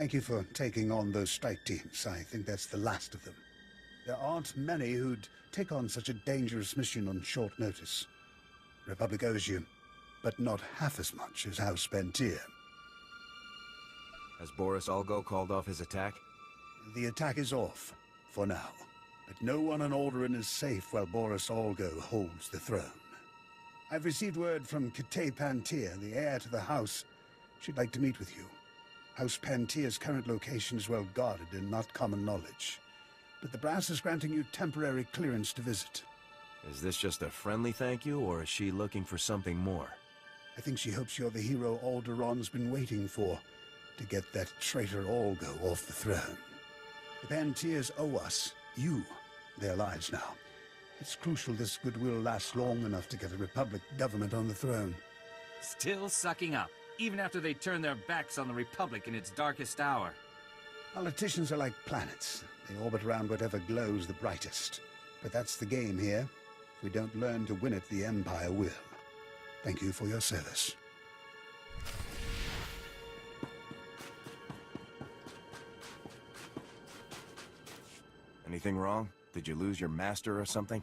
Thank you for taking on those strike teams. I think that's the last of them. There aren't many who'd take on such a dangerous mission on short notice. Republic owes you, but not half as much as House Pentir. Has Boris Algo called off his attack? The attack is off, for now. But no one on Alderaan is safe while Boris Algo holds the throne. I've received word from Kate Pentir, the heir to the house. She'd like to meet with you. House Pentir's current location is well guarded and not common knowledge. But the brass is granting you temporary clearance to visit. Is this just a friendly thank you, or is she looking for something more? I think she hopes you're the hero Alderaan's been waiting for, to get that traitor Algo off the throne. The Pentirs owe us, you, their lives now. It's crucial this goodwill lasts long enough to get a Republic government on the throne. Still sucking up, even after they turn their backs on the Republic in its darkest hour. Politicians are like planets. They orbit around whatever glows the brightest. But that's the game here. If we don't learn to win it, the Empire will. Thank you for your service. Anything wrong? Did you lose your master or something?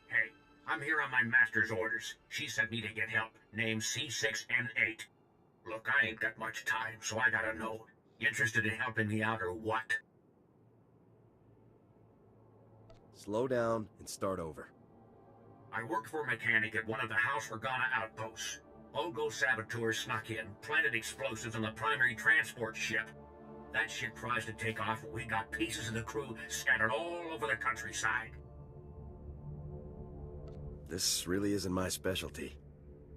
Hey, I'm here on my master's orders. She sent me to get help. Name C6N8. Look, I ain't got much time, so I gotta know. You interested in helping me out or what? Slow down and start over. I worked for a mechanic at one of the House Organa outposts. Olgo saboteurs snuck in, planted explosives on the primary transport ship. That ship tries to take off, and we got pieces of the crew scattered all over the countryside. This really isn't my specialty.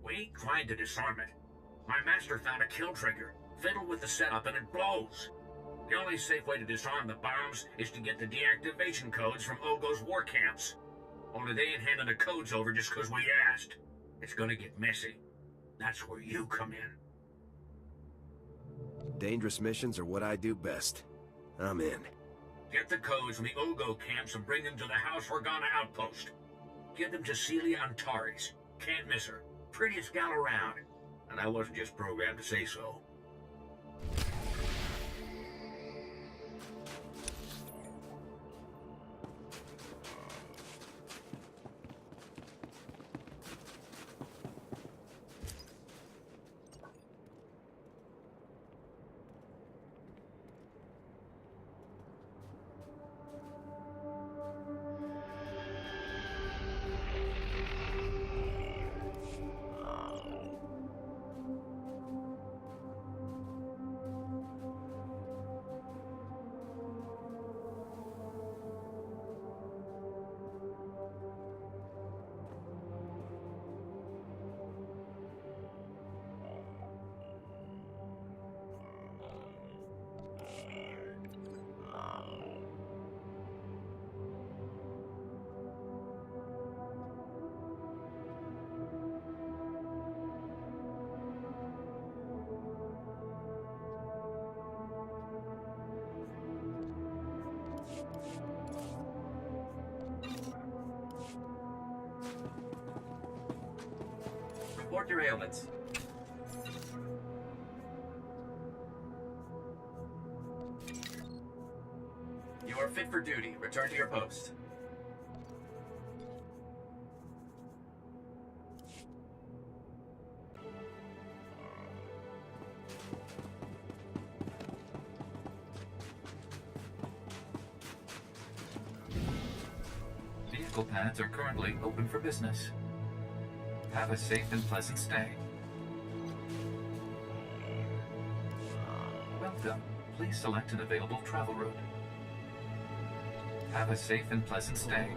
We tried to disarm it. My master found a kill trigger, fiddled with the setup, and it blows. The only safe way to disarm the bombs is to get the deactivation codes from Olgo's war camps. Only they ain't handing the codes over just because we asked. It's gonna get messy. That's where you come in. Dangerous missions are what I do best. I'm in. Get the codes from the Olgo camps and bring them to the House Organa outpost. Give them to Celia Antares. Can't miss her. Prettiest gal around. And I wasn't just programmed to say so. Report your ailments. You are fit for duty. Return to your post. Vehicle pads are currently open for business. Have a safe and pleasant stay. Welcome. Please select an available travel route. Have a safe and pleasant stay.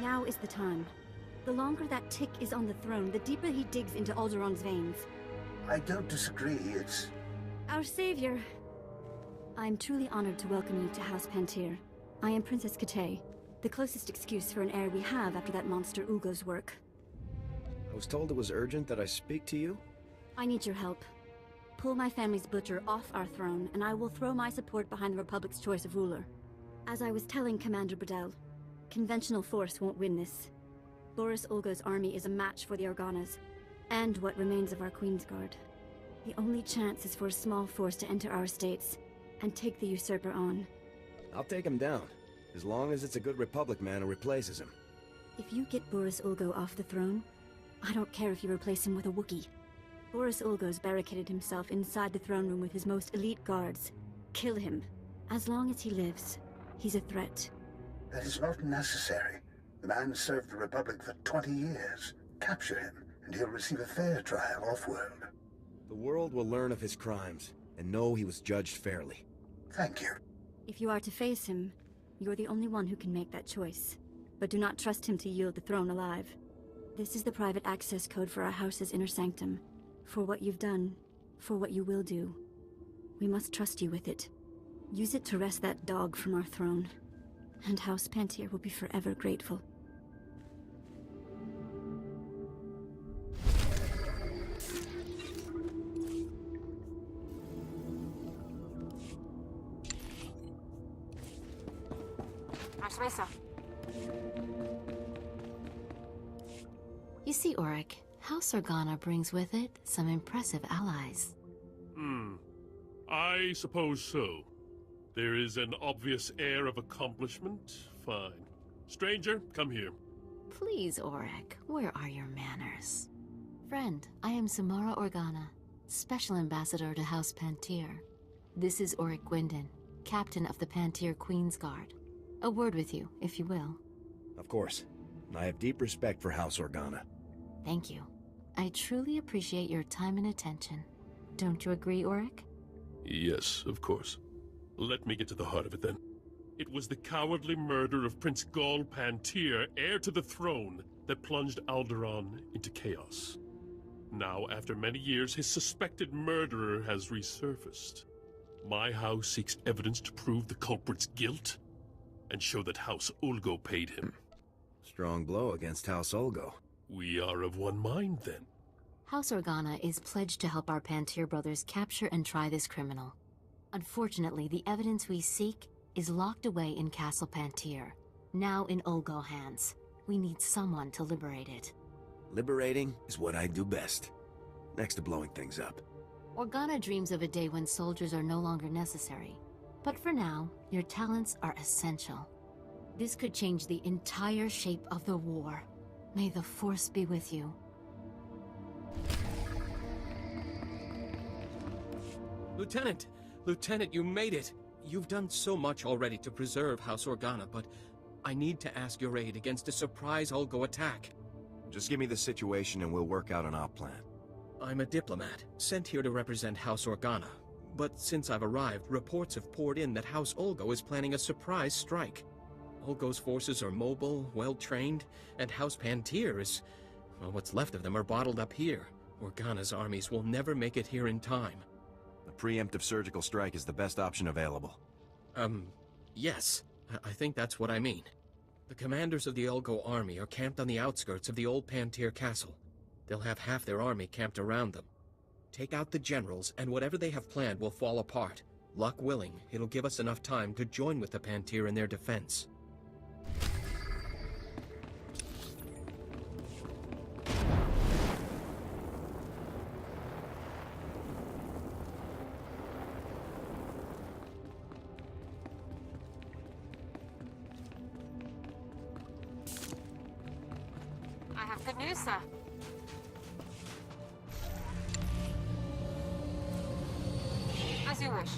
Now is the time. The longer that tick is on the throne, the deeper he digs into Alderaan's veins. I don't disagree, it's... Our savior. I'm truly honored to welcome you to House Pantir. I am Princess Katay, the closest excuse for an heir we have after that monster Ugo's work. I was told it was urgent that I speak to you? I need your help. Pull my family's butcher off our throne, and I will throw my support behind the Republic's choice of ruler. As I was telling Commander Bredel, conventional force won't win this. Boris Olgo's army is a match for the Organas, and what remains of our Queensguard. The only chance is for a small force to enter our states, and take the usurper on. I'll take him down, as long as it's a good Republic man who replaces him. If you get Boris Olgo off the throne, I don't care if you replace him with a Wookiee. Boris Olgo's barricaded himself inside the throne room with his most elite guards. Kill him. As long as he lives, he's a threat. That is not necessary. The man served the Republic for 20 years. Capture him, and he'll receive a fair trial off-world. The world will learn of his crimes, and know he was judged fairly. Thank you. If you are to face him, you're the only one who can make that choice. But do not trust him to yield the throne alive. This is the private access code for our house's inner sanctum. For what you've done, for what you will do. We must trust you with it. Use it to wrest that dog from our throne. And House Pantir will be forever grateful. You see, Auric, House Organa brings with it some impressive allies. I suppose so. There is an obvious air of accomplishment. Fine. Stranger, come here. Please, Auric, where are your manners? Friend, I am Samara Organa, Special Ambassador to House Pantir. This is Auric Gwyndon, Captain of the Pantir Queensguard. A word with you, if you will. Of course. I have deep respect for House Organa. Thank you. I truly appreciate your time and attention. Don't you agree, Auric? Yes, of course. Let me get to the heart of it then. It was the cowardly murder of Prince Gol Pantir, heir to the throne, that plunged Alderaan into chaos. Now, after many years, his suspected murderer has resurfaced. My house seeks evidence to prove the culprit's guilt, and show that House Olgo paid him. Strong blow against House Olgo. We are of one mind, then. House Organa is pledged to help our Pantir brothers capture and try this criminal. Unfortunately, the evidence we seek is locked away in Castle Pantir, now in Olgo hands. We need someone to liberate it. Liberating is what I do best, next to blowing things up. Organa dreams of a day when soldiers are no longer necessary. But for now, your talents are essential. This could change the entire shape of the war. May the Force be with you. Lieutenant! Lieutenant, you made it! You've done so much already to preserve House Organa, but I need to ask your aid against a surprise Olgo attack. Just give me the situation and we'll work out an op plan. I'm a diplomat, sent here to represent House Organa. But since I've arrived, reports have poured in that House Olgo is planning a surprise strike. Olgo's forces are mobile, well-trained, and House Pantir is... well, what's left of them are bottled up here. Organa's armies will never make it here in time. A preemptive surgical strike is the best option available. Yes. I think that's what I mean. The commanders of the Olgo army are camped on the outskirts of the old Pantir castle. They'll have half their army camped around them. Take out the generals, and whatever they have planned will fall apart. Luck willing, it'll give us enough time to join with the Pantir in their defense. I have good news, sir. As you wish.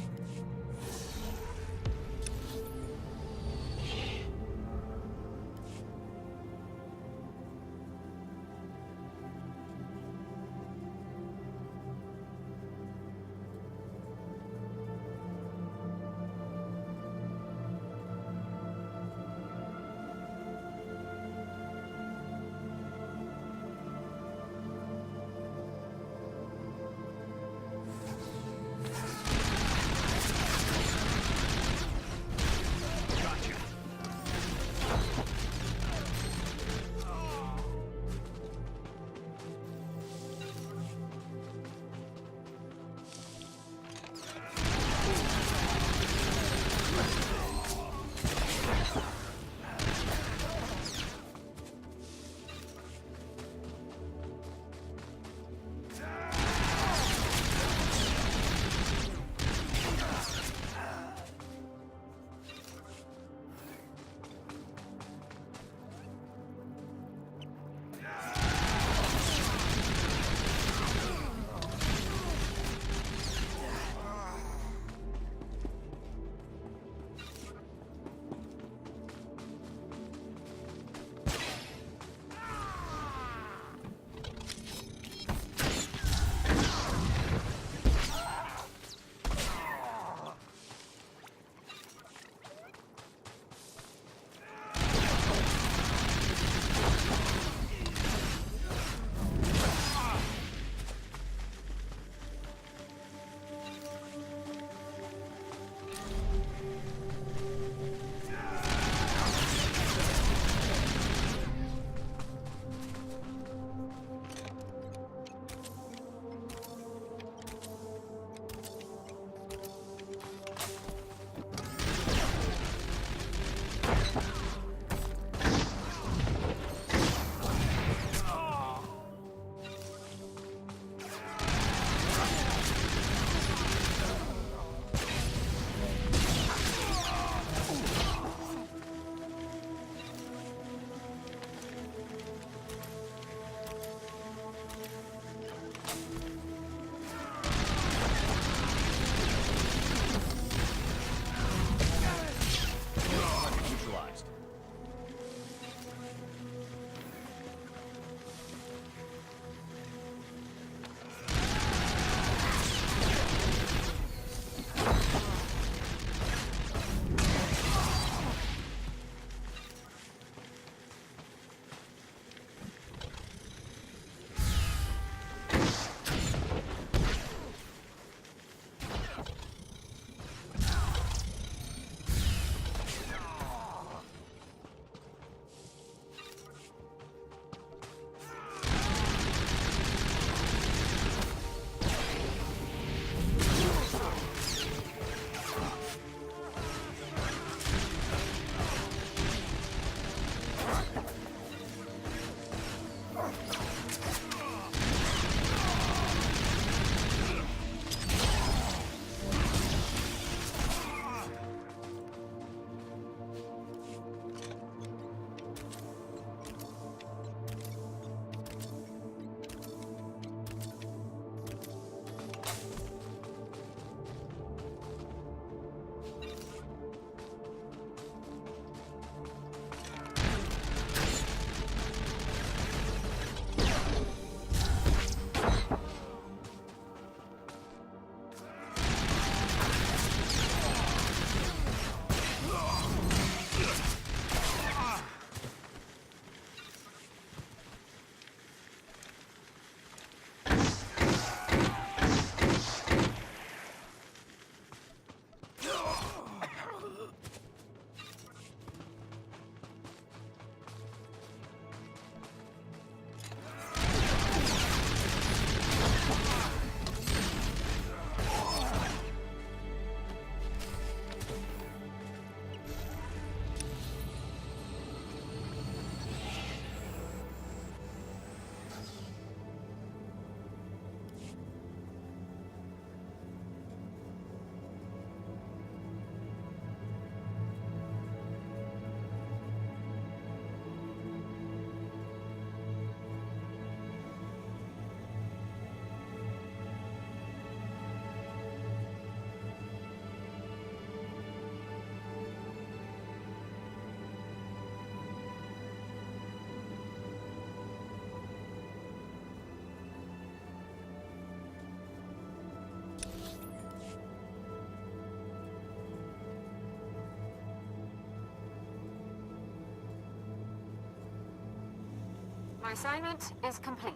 assignment is complete.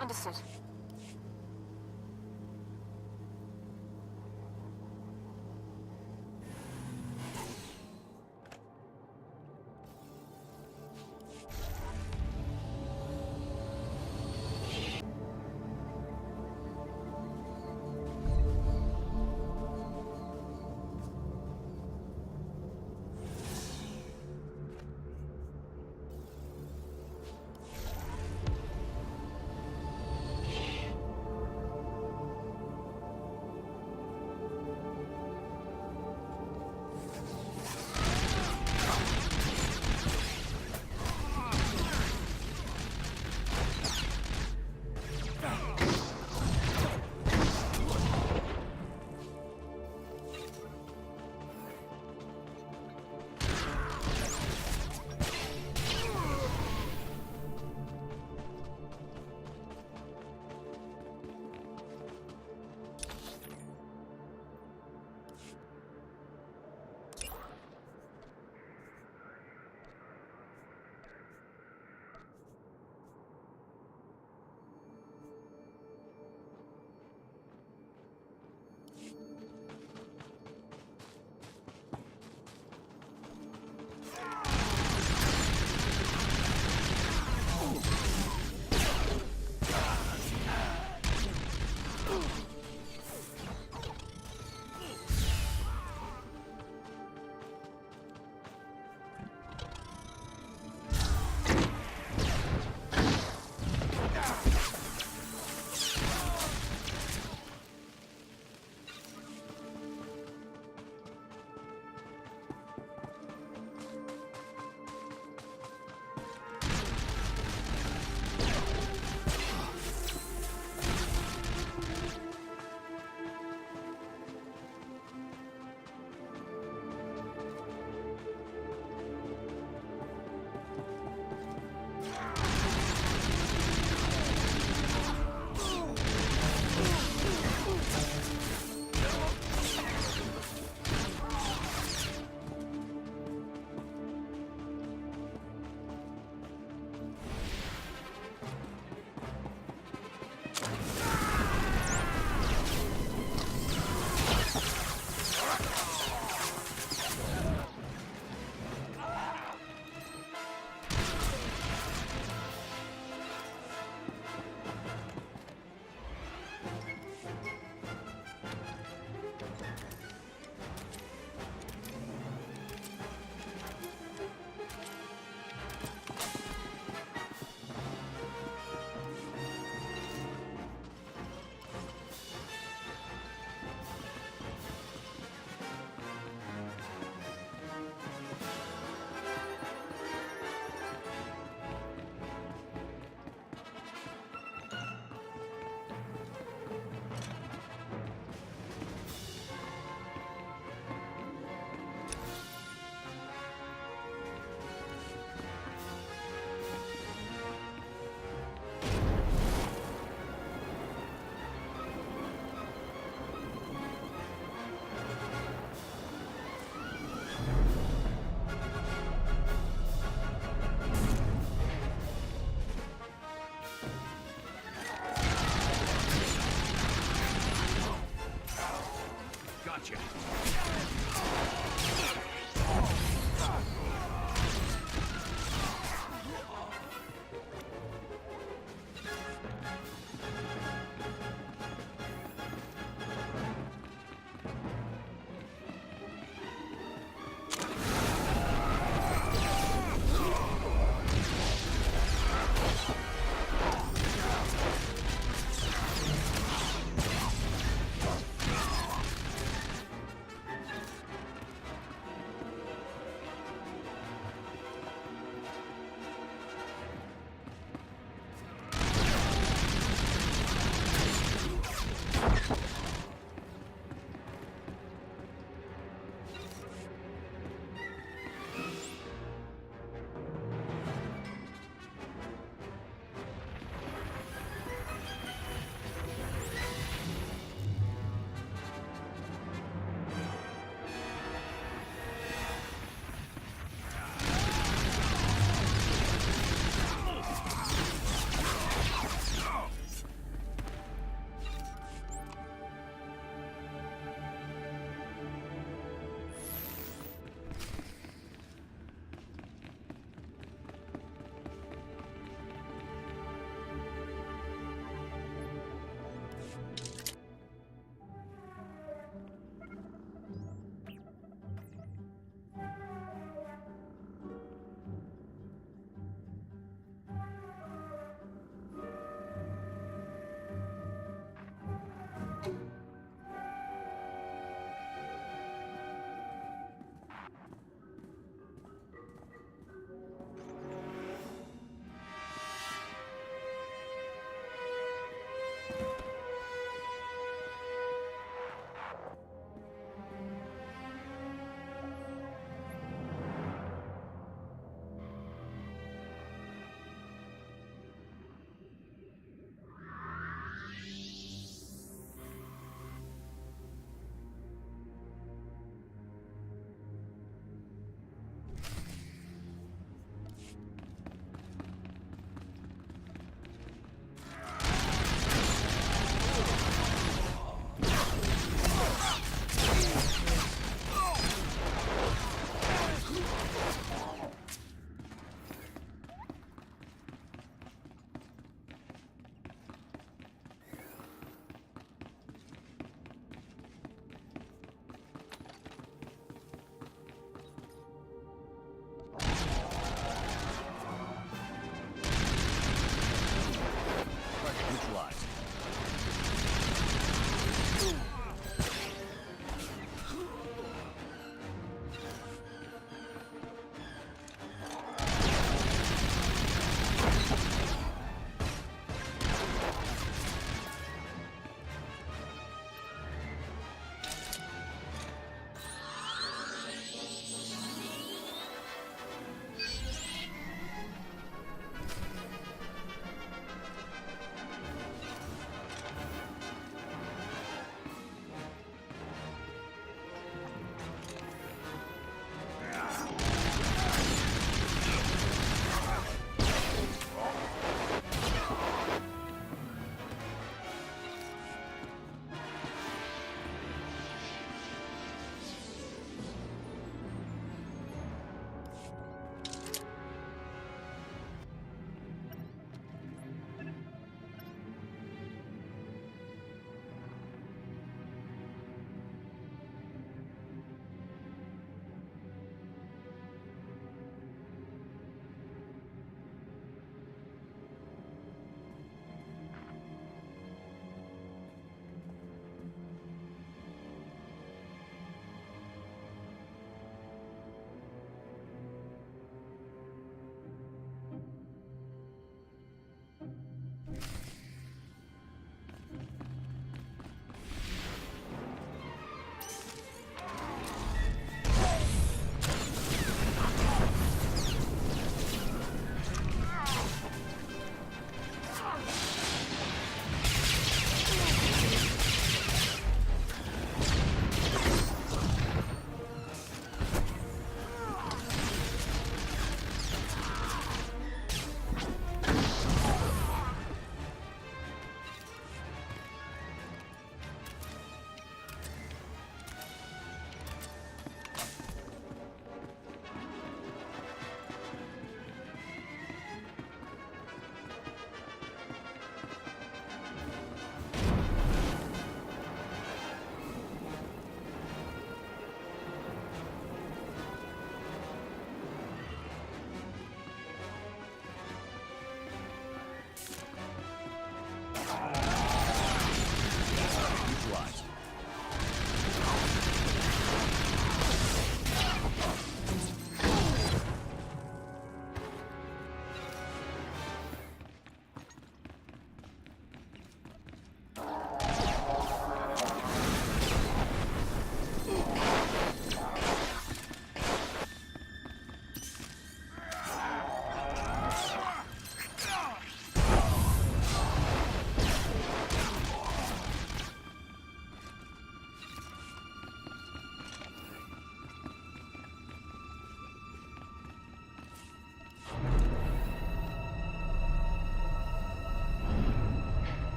Understood.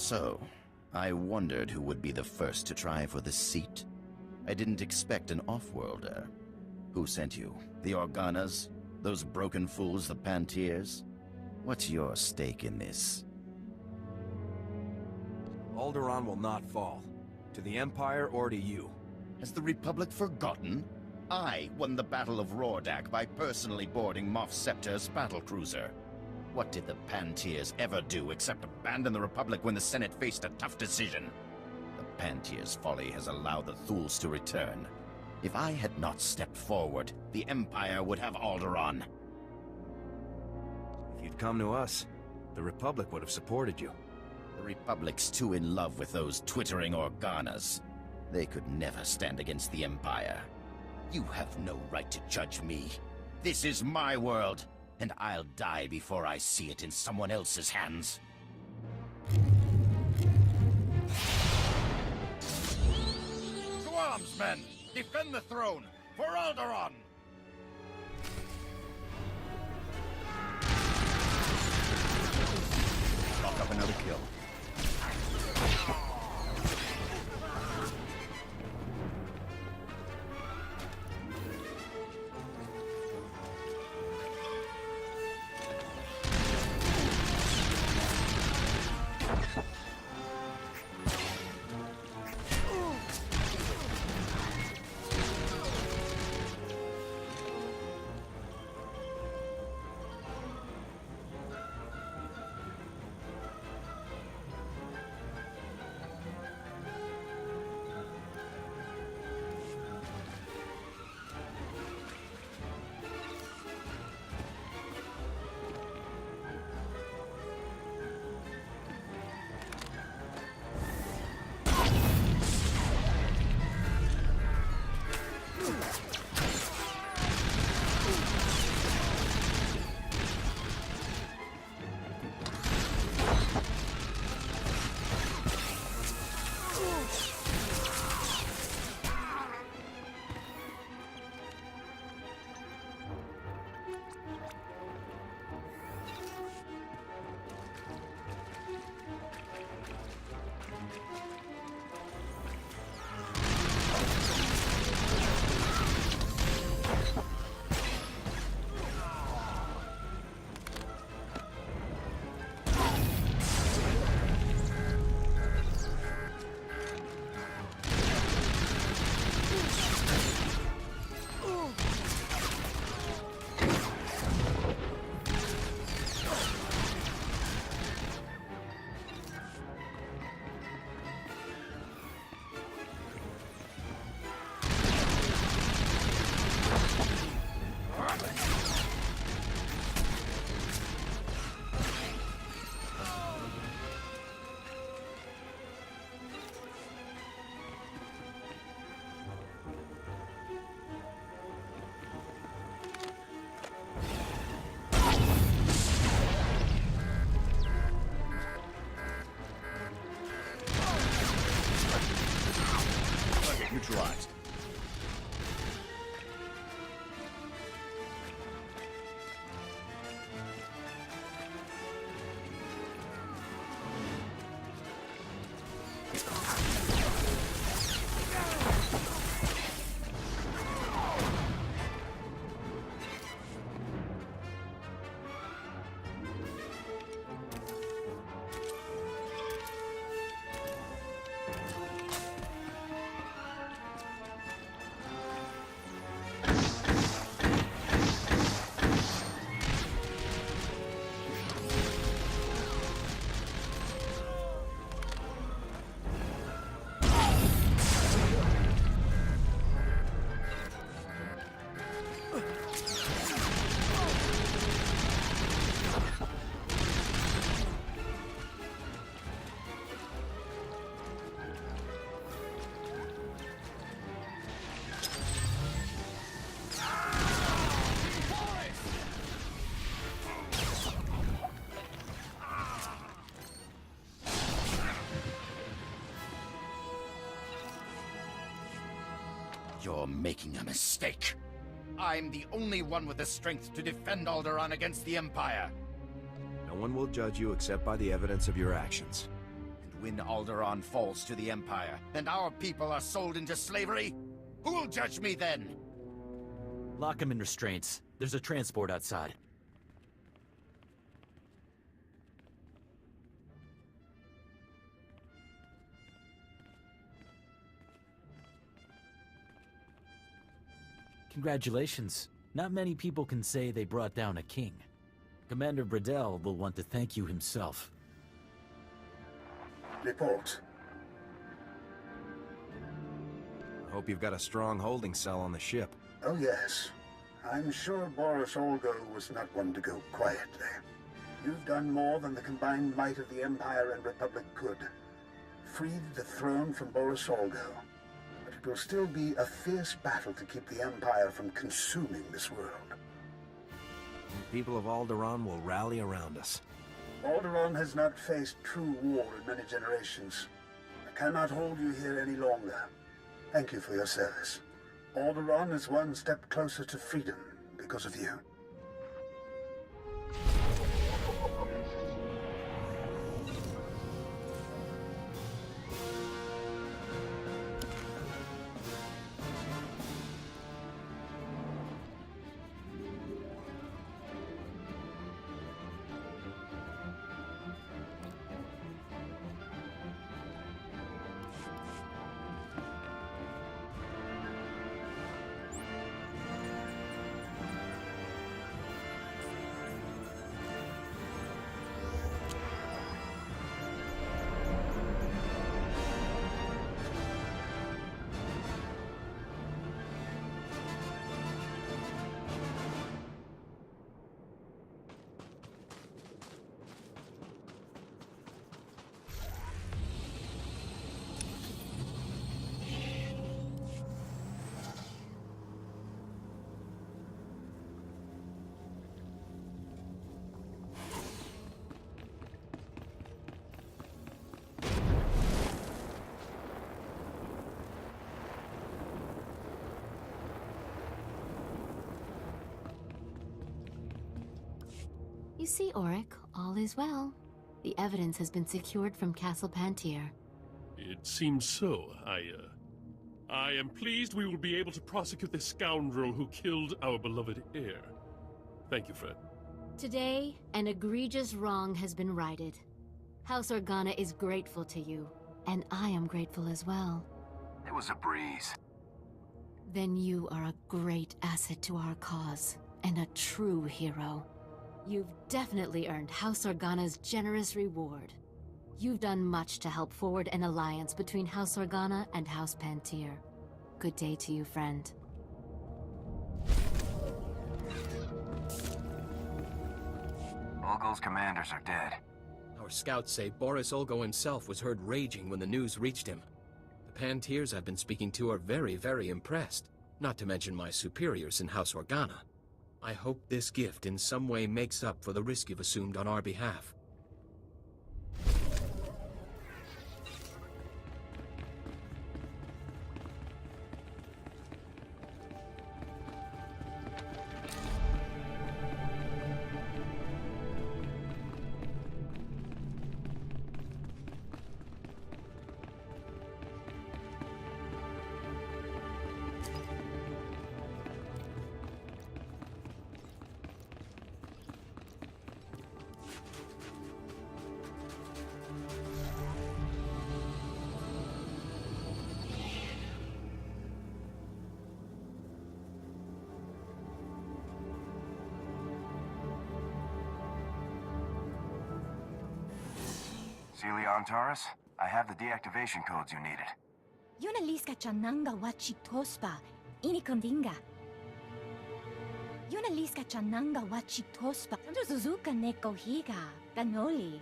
So, I wondered who would be the first to try for the seat. I didn't expect an off-worlder. Who sent you? The Organas? Those broken fools, the Pantiers? What's your stake in this? Alderaan will not fall. To the Empire or to you. Has the Republic forgotten? I won the Battle of Rordak by personally boarding Moff Scepter's battlecruiser. What did the Pantiers ever do except abandon the Republic when the Senate faced a tough decision? The Pantiers' folly has allowed the Thuls to return. If I had not stepped forward, the Empire would have Alderaan. If you'd come to us, the Republic would have supported you. The Republic's too in love with those twittering Organas. They could never stand against the Empire. You have no right to judge me. This is my world, and I'll die before I see it in someone else's hands. To arms, men! Defend the throne! For Alderaan! Lock up another kill. Neutralized. You're making a mistake. I'm the only one with the strength to defend Alderaan against the Empire. No one will judge you except by the evidence of your actions. And when Alderaan falls to the Empire, and our people are sold into slavery? Who'll judge me then? Lock him in restraints. There's a transport outside. Congratulations. Not many people can say they brought down a king. Commander Bradell will want to thank you himself. Report. I hope you've got a strong holding cell on the ship. Oh yes. I'm sure Boris Olgo was not one to go quietly. You've done more than the combined might of the Empire and Republic could. Freed the throne from Boris Olgo. But it will still be a fierce battle to keep the Empire from consuming this world. The people of Alderaan will rally around us. Alderaan has not faced true war in many generations. I cannot hold you here any longer. Thank you for your service. Alderaan is one step closer to freedom because of you. You see, Auric, all is well. The evidence has been secured from Castle Pantier. It seems so. I am pleased we will be able to prosecute the scoundrel who killed our beloved heir. Thank you, friend. Today, an egregious wrong has been righted. House Organa is grateful to you, and I am grateful as well. It was a breeze. Then you are a great asset to our cause, and a true hero. You've definitely earned House Organa's generous reward. You've done much to help forward an alliance between House Organa and House Pantier. Good day to you, friend. Olgo's commanders are dead. Our scouts say Boris Olgo himself was heard raging when the news reached him. The Pantiers I've been speaking to are very, very impressed, not to mention my superiors in House Organa. I hope this gift in some way makes up for the risk you've assumed on our behalf. Celia Antares, I have the deactivation codes you needed. Yuna liska chananga wachi tospa, ini kondinga. Yuna liska chananga wachi tospa, tanto Suzuka neko higa, ganoli.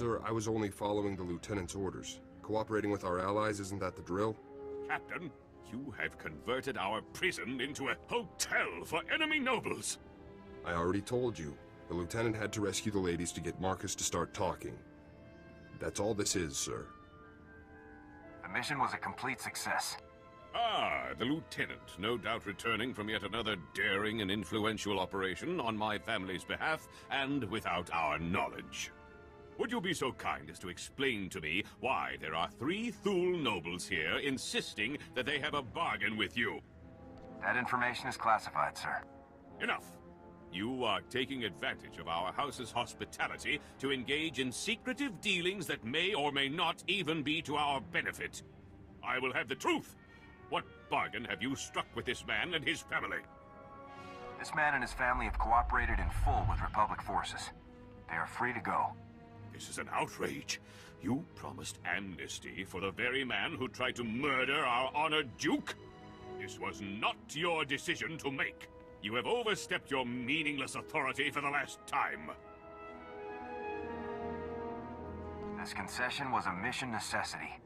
Sir, I was only following the Lieutenant's orders. Cooperating with our allies, isn't that the drill? Captain, you have converted our prison into a hotel for enemy nobles. I already told you. The Lieutenant had to rescue the ladies to get Marcus to start talking. That's all this is, sir. The mission was a complete success. Ah, the Lieutenant, no doubt returning from yet another daring and influential operation on my family's behalf, and without our knowledge. Would you be so kind as to explain to me why there are 3 Thule nobles here insisting that they have a bargain with you? That information is classified, sir. Enough. You are taking advantage of our house's hospitality to engage in secretive dealings that may or may not even be to our benefit. I will have the truth. What bargain have you struck with this man and his family? This man and his family have cooperated in full with Republic forces. They are free to go. This is an outrage. You promised amnesty for the very man who tried to murder our honored Duke? This was not your decision to make. You have overstepped your meaningless authority for the last time. This concession was a mission necessity.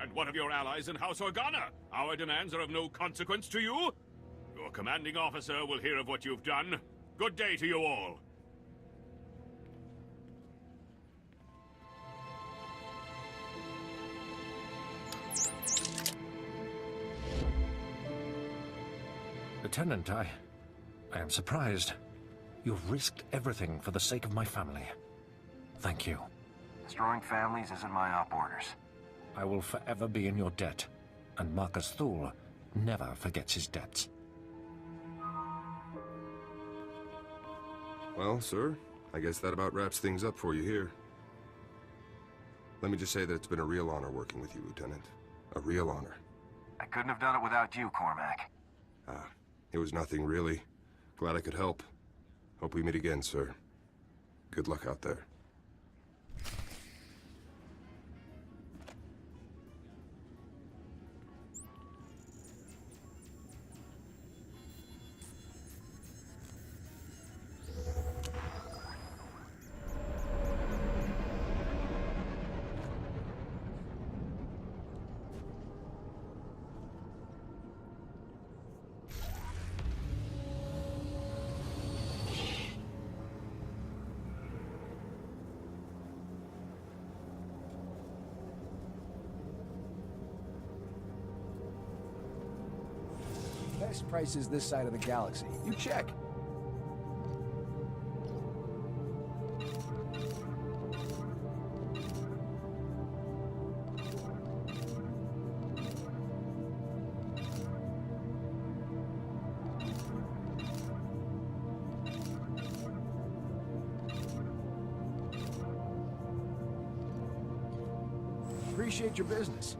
And what of your allies in House Organa? Our demands are of no consequence to you? Your commanding officer will hear of what you've done. Good day to you all. Lieutenant, I am surprised. You've risked everything for the sake of my family. Thank you. Destroying families isn't my op orders. I will forever be in your debt, and Marcus Thule never forgets his debts. Well, sir, I guess that about wraps things up for you here. Let me just say that it's been a real honor working with you, Lieutenant. A real honor. I couldn't have done it without you, Cormac. It was nothing, really. Glad I could help. Hope we meet again, sir. Good luck out there. Best prices this side of the galaxy. You check. Appreciate your business.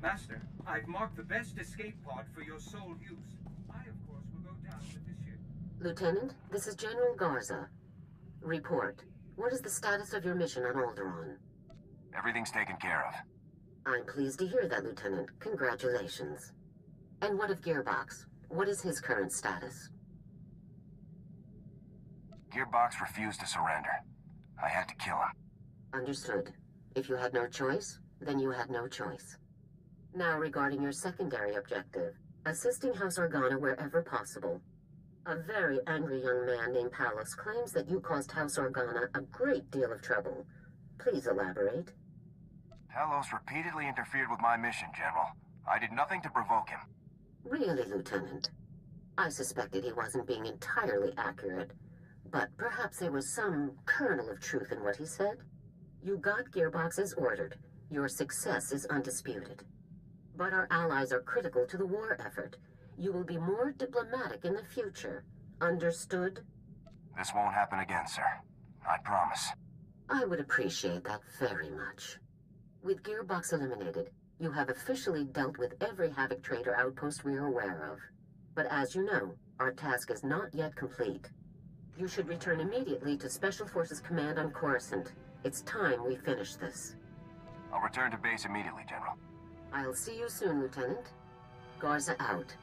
Master, I've marked the best escape pod for your sole use. I, of course, will go down with this ship. Lieutenant, this is General Garza. Report. What is the status of your mission on Alderaan? Everything's taken care of. I'm pleased to hear that, Lieutenant. Congratulations. And what of Gearbox? What is his current status? Gearbox refused to surrender. I had to kill him. Understood. If you had no choice, Then you had no choice. Now regarding your secondary objective, assisting House Organa wherever possible. A very angry young man named Palos claims that you caused House Organa a great deal of trouble. Please elaborate. Palos repeatedly interfered with my mission, General. I did nothing to provoke him. Really, Lieutenant? I suspected he wasn't being entirely accurate, but perhaps there was some kernel of truth in what he said. You got Gearbox as ordered. Your success is undisputed. But our allies are critical to the war effort. You will be more diplomatic in the future. Understood? This won't happen again, sir. I promise. I would appreciate that very much. With Gearbox eliminated, you have officially dealt with every Havoc Trader outpost we are aware of. But as you know, our task is not yet complete. You should return immediately to Special Forces Command on Coruscant. It's time we finish this. I'll return to base immediately, General. I'll see you soon, Lieutenant. Garza out.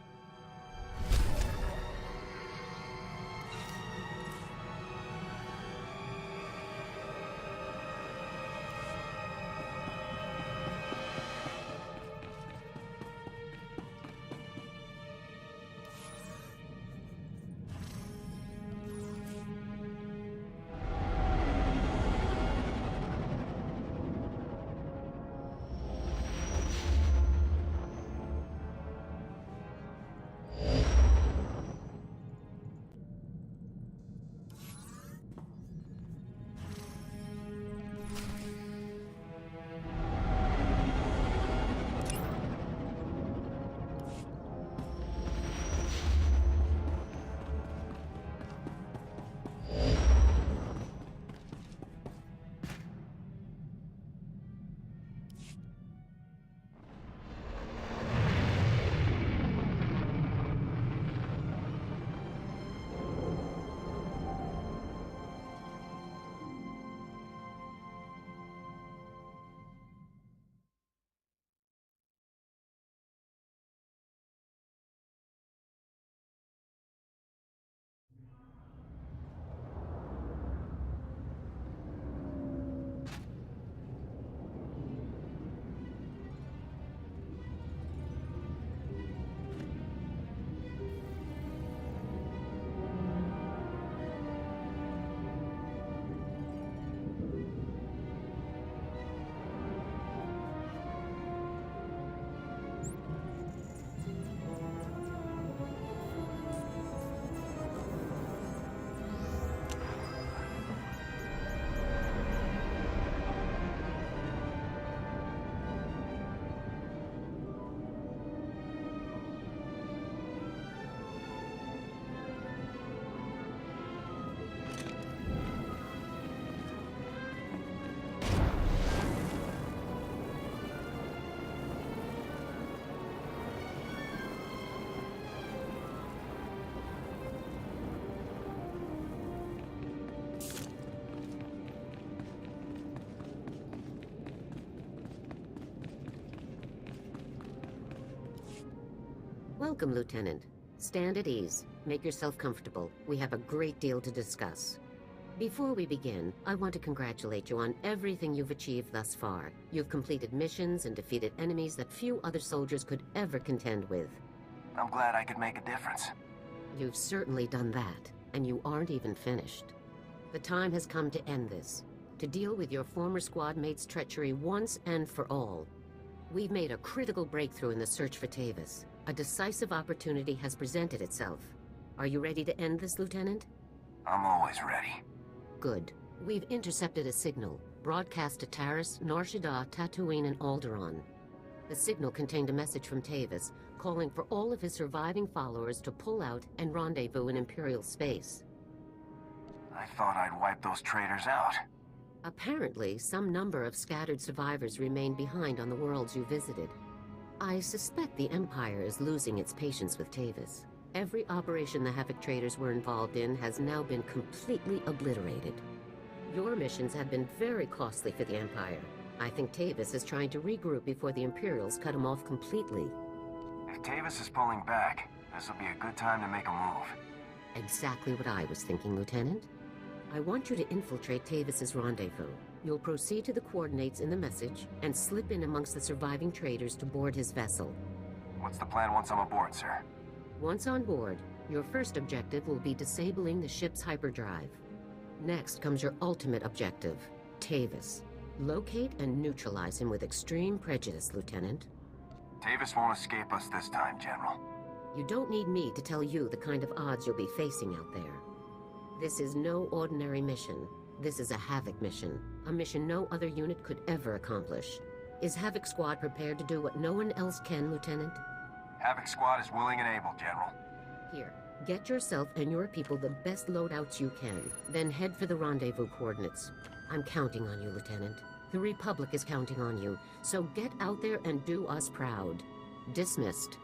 Welcome, Lieutenant. Stand at ease. Make yourself comfortable. We have a great deal to discuss. Before we begin, I want to congratulate you on everything you've achieved thus far. You've completed missions and defeated enemies that few other soldiers could ever contend with. I'm glad I could make a difference. You've certainly done that, and you aren't even finished. The time has come to end this, to deal with your former squad mate's treachery once and for all. We've made a critical breakthrough in the search for Tavis. A decisive opportunity has presented itself. Are you ready to end this, Lieutenant? I'm always ready. Good. We've intercepted a signal, broadcast to Taris, Nar Shaddaa, Tatooine, and Alderaan. The signal contained a message from Tavis, calling for all of his surviving followers to pull out and rendezvous in Imperial space. I thought I'd wipe those traitors out. Apparently, some number of scattered survivors remain behind on the worlds you visited. I suspect the Empire is losing its patience with Tavis. Every operation the Havoc Traders were involved in has now been completely obliterated. Your missions have been very costly for the Empire. I think Tavis is trying to regroup before the Imperials cut him off completely. If Tavis is pulling back, this'll be a good time to make a move. Exactly what I was thinking, Lieutenant. I want you to infiltrate Tavis's rendezvous. You'll proceed to the coordinates in the message and slip in amongst the surviving traders to board his vessel. What's the plan once I'm aboard, sir? Once on board, your first objective will be disabling the ship's hyperdrive. Next comes your ultimate objective, Tavis. Locate and neutralize him with extreme prejudice, Lieutenant. Tavis won't escape us this time, General. You don't need me to tell you the kind of odds you'll be facing out there. This is no ordinary mission. This is a Havoc mission. A mission no other unit could ever accomplish. Is Havoc Squad prepared to do what no one else can, Lieutenant? Havoc Squad is willing and able, General. Here, get yourself and your people the best loadouts you can. Then head for the rendezvous coordinates. I'm counting on you, Lieutenant. The Republic is counting on you. So get out there and do us proud. Dismissed.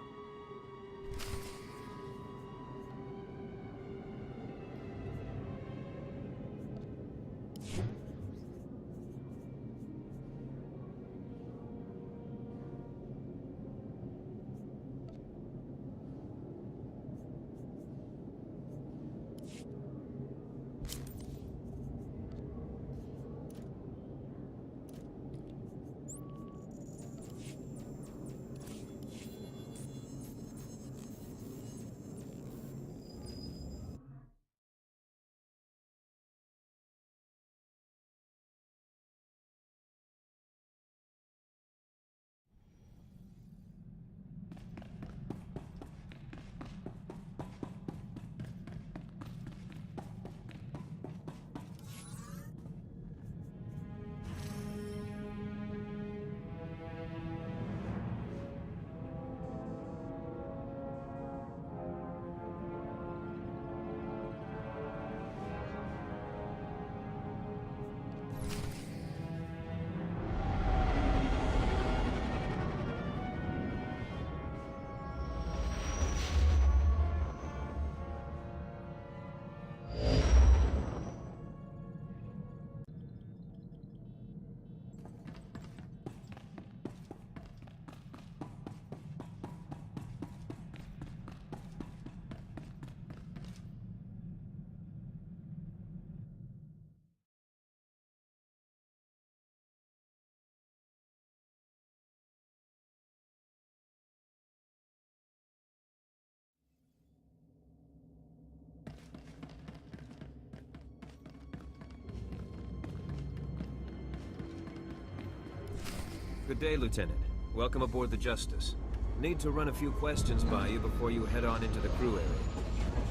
Good day, Lieutenant. Welcome aboard the Justice. Need to run a few questions by you before you head on into the crew area.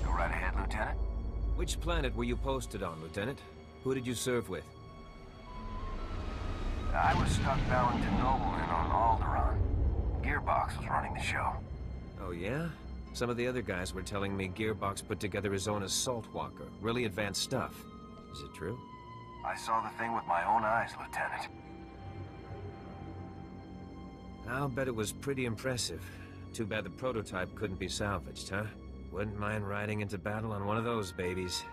Go right ahead, Lieutenant. Which planet were you posted on, Lieutenant? Who did you serve with? I was stuck bound to Nobleman on Alderaan. Gearbox was running the show. Oh, yeah? Some of the other guys were telling me Gearbox put together his own assault walker. Really advanced stuff. Is it true? I saw the thing with my own eyes, Lieutenant. I'll bet it was pretty impressive. Too bad the prototype couldn't be salvaged, huh? Wouldn't mind riding into battle on one of those babies.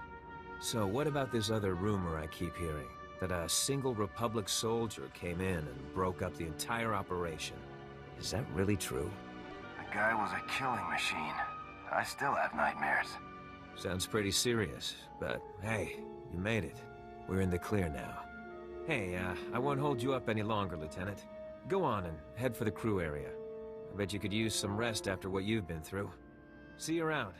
So what about this other rumor I keep hearing? That a single Republic soldier came in and broke up the entire operation. Is that really true? The guy was a killing machine. I still have nightmares. Sounds pretty serious, but hey, you made it. We're in the clear now. Hey, I won't hold you up any longer, Lieutenant. Go on and head for the crew area. I bet you could use some rest after what you've been through. See you around.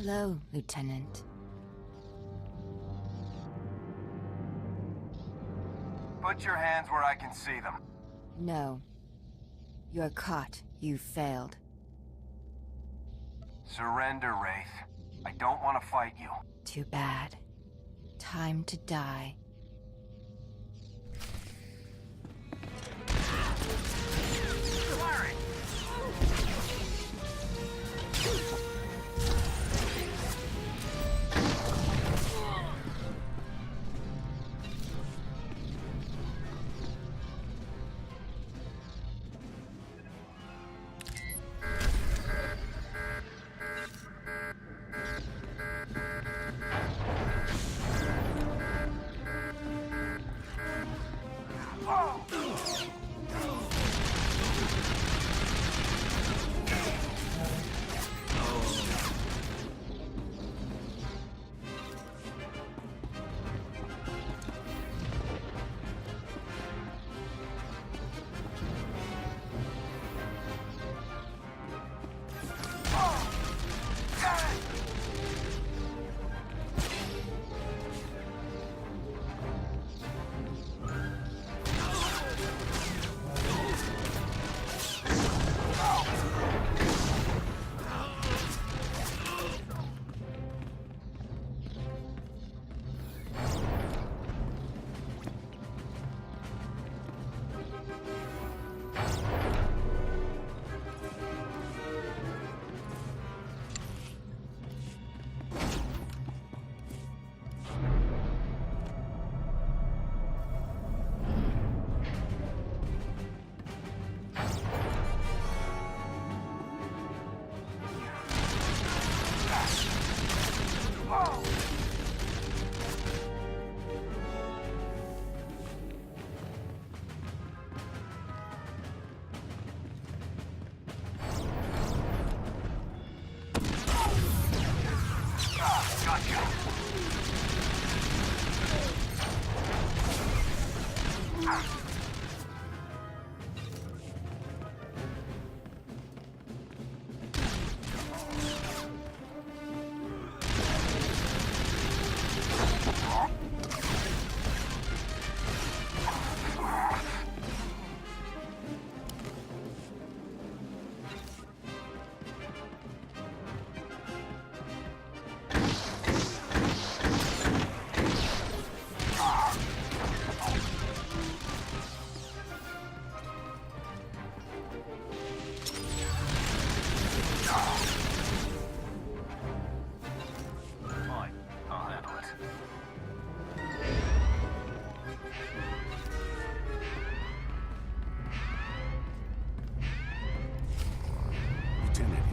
Hello, Lieutenant. Put your hands where I can see them. No. You're caught. You failed. Surrender, Wraith. I don't want to fight you. Too bad. Time to die. Larry!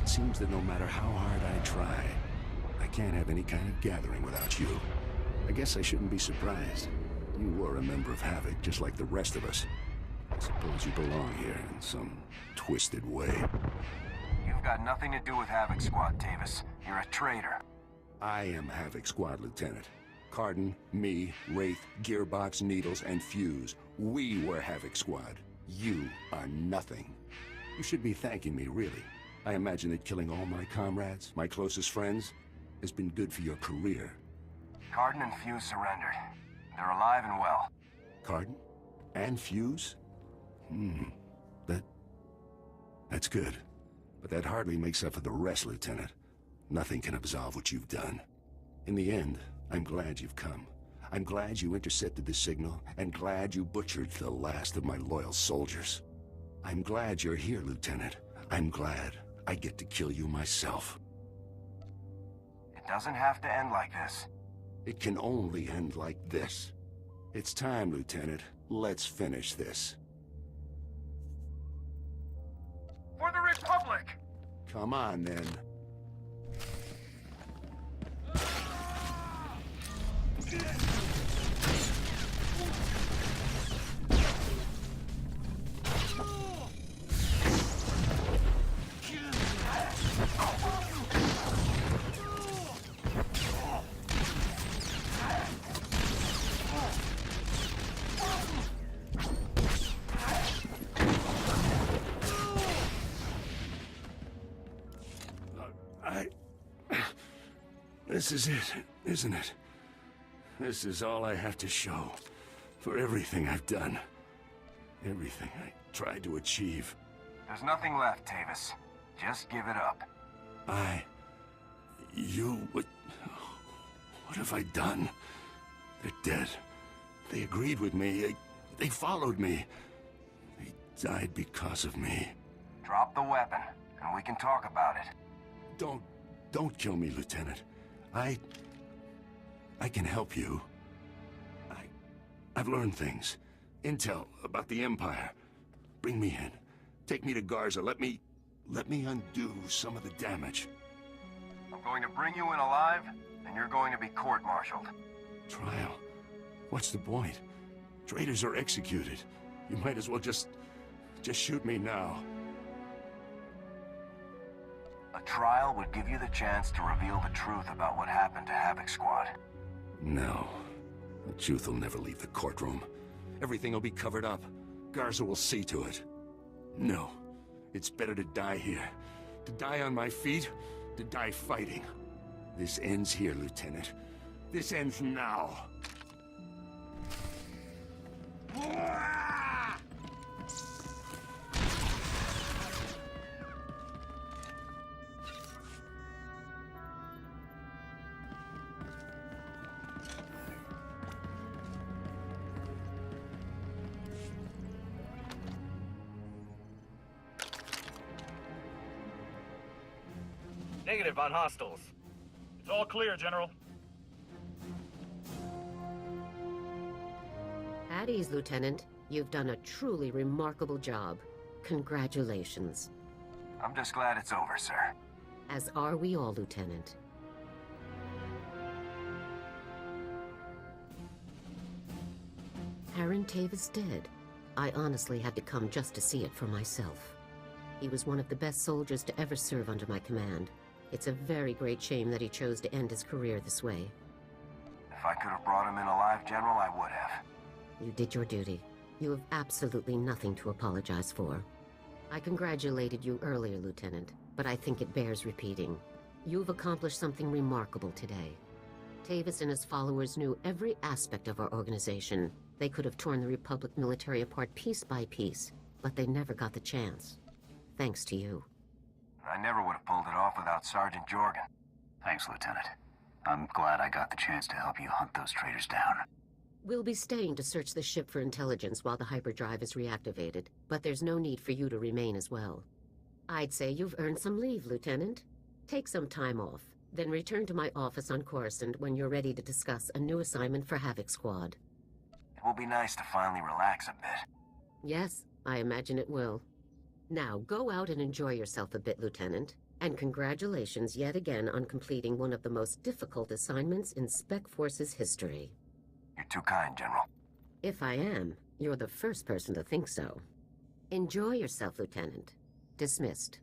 It seems that no matter how hard I try, I can't have any kind of gathering without you. I guess I shouldn't be surprised. You were a member of Havoc, just like the rest of us. I suppose you belong here in some twisted way. You've got nothing to do with Havoc Squad, Tavis. You're a traitor. I am Havoc Squad, Lieutenant. Cardin, me, Wraith, Gearbox, Needles, and Fuse. We were Havoc Squad. You are nothing. You should be thanking me, really. I imagine that killing all my comrades, my closest friends, has been good for your career. Cardin and Fuse surrendered. They're alive and well. Cardin? And Fuse? That's good. But that hardly makes up for the rest, Lieutenant. Nothing can absolve what you've done. In the end, I'm glad you've come. I'm glad you intercepted the signal, and glad you butchered the last of my loyal soldiers. I'm glad you're here, Lieutenant. I'm glad I get to kill you myself. It doesn't have to end like this. It can only end like this. It's time, Lieutenant. Let's finish this. For the Republic! Come on, then. This is it, isn't it? This is all I have to show. For everything I've done. Everything I tried to achieve. There's nothing left, Tavis. Just give it up. What have I done? They're dead. They agreed with me. They followed me. They died because of me. Drop the weapon, and we can talk about it. Don't kill me, Lieutenant. I can help you. I've learned things. Intel about the Empire. Bring me in. Take me to Garza. Let me undo some of the damage. I'm going to bring you in alive, and you're going to be court-martialed. Trial? What's the point? Traitors are executed. You might as well just shoot me now. A trial would give you the chance to reveal the truth about what happened to Havoc Squad. No. The truth will never leave the courtroom. Everything will be covered up. Garza will see to it. No. It's better to die here. To die on my feet. To die fighting. This ends here, Lieutenant. This ends now. Negative on hostiles. It's all clear, General. At ease, Lieutenant. You've done a truly remarkable job. Congratulations. I'm just glad it's over, sir. As are we all, Lieutenant. Aaron Tavis dead. I honestly had to come just to see it for myself. He was one of the best soldiers to ever serve under my command. It's a very great shame that he chose to end his career this way. If I could have brought him in alive, General, I would have. You did your duty. You have absolutely nothing to apologize for. I congratulated you earlier, Lieutenant, but I think it bears repeating. You've accomplished something remarkable today. Tavis and his followers knew every aspect of our organization. They could have torn the Republic military apart piece by piece, but they never got the chance. Thanks to you. I never would have pulled it off without Sergeant Jorgen. Thanks, Lieutenant. I'm glad I got the chance to help you hunt those traitors down. We'll be staying to search the ship for intelligence while the hyperdrive is reactivated, but there's no need for you to remain as well. I'd say you've earned some leave, Lieutenant. Take some time off, then return to my office on Coruscant when you're ready to discuss a new assignment for Havoc Squad. It will be nice to finally relax a bit. Yes, I imagine it will. Now, go out and enjoy yourself a bit, Lieutenant. And congratulations yet again on completing one of the most difficult assignments in Spec Force's history. You're too kind, General. If I am, you're the first person to think so. Enjoy yourself, Lieutenant. Dismissed.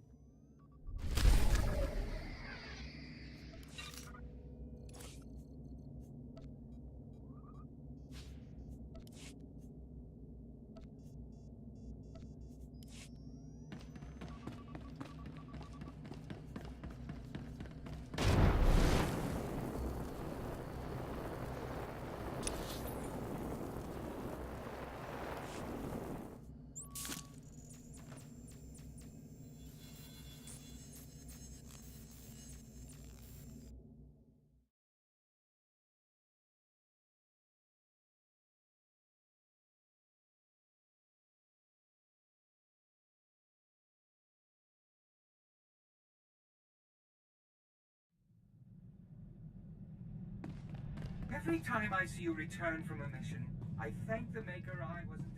Every time I see you return from a mission, I thank the Maker I wasn't